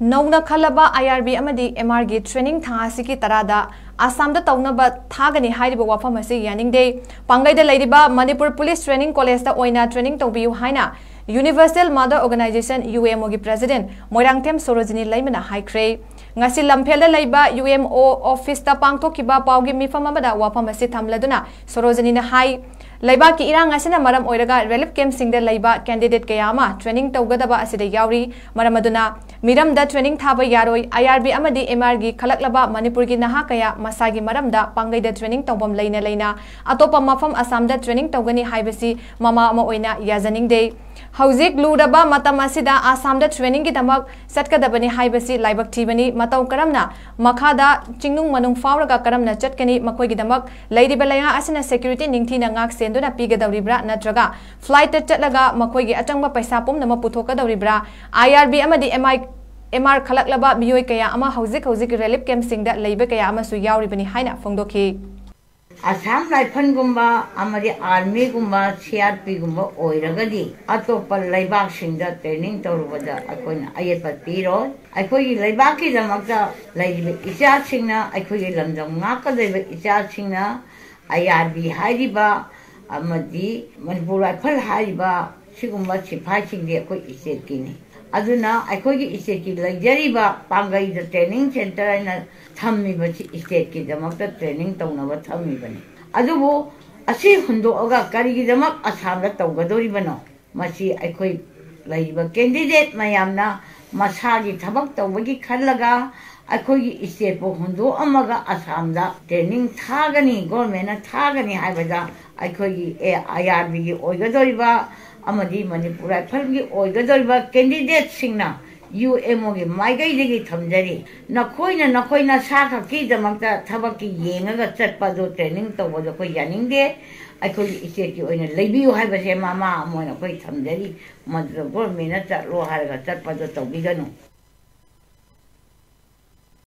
नौना खलबा IRB अमदी MR गी ट्रेनिंग थासी की तरादा आसाम दा तौनबा थागनी हाइरिबा वाफम असे यानिंगदे पांगैदा लैरिबा मणिपुर पुलिस ट्रेनिंग कॉलेज दा ओइना ट्रेनिंग तौबियु हाइना यूनिवर्सल मदर ऑर्गेनाइजेशन UMO गी प्रेसिडेंट मोइरांगथेम सरोजिनी लैमना हाइख्रे ngasi lamphela laiba UMO office ta pangthokiba paugi mifam amada wafam ase thamladuna sorojani na hai laiba ki irang asina maram oiraga relief camp singda laiba candidate kayama training tawgadaba asida yauri maram aduna miram da training thaba yaroi IRB amadi MR gi khalaklaba manipur gi naha kaya masagi maram da pangai da training tawbam leina atopa mafam asam da training tawgani haibasi mama ama oina yazaning de hauzik luraba matam asida asam da training gi damak satkadabani haibasi laibak thibani matau karamna makhada chingnung manung fauraga karamna chatkani makoi gi damak lairiba laya asina security ningthi na ngak senduna pigadawribra natraga flight ta chatlaga makoi gi atangba paisa pum nama puthokadawribra IRB amadi MR khalaklaba miyoi kaya ama hauzik relief camp singda leiba kaya ama su yauribani haina phongdokhi Assam Rifle gumba amadi army gumba CRP gumba oiragadi atopa laibak singda training tawrubada akoina ayetpa piro aikoi laibak ki damakta laibe icha singna aikoi lamjam ngaka daiba icha singna IRB haiba amadi manipur rifle haiba sigumba sipai singde akoi state kini aduna aikoi gi state ki laijariba pangai da training center ina thammi ba state ki damakta training tawnaba thammi bani adubu asi hundo aga kari gi damak asam da tawgadori bano masi aikoi laiba candidate mayamna masagi thabak tawbagi khallaga aikoi gi state po hundo amaga asam da training thagani government na thagani haibada aikoi gi IRB gi oigadori ba amadi manipur rifle gi oigadoriba candidate singna UMO gi maigai degi thamjari nakoina saka ki damakta thabaki yengaga chatpa do training tawbo ko yaningde aikoi ise ki oina leibiu haiba se mama moina koi thamjari madro government na chatlo haraga chatpa do tawbiganu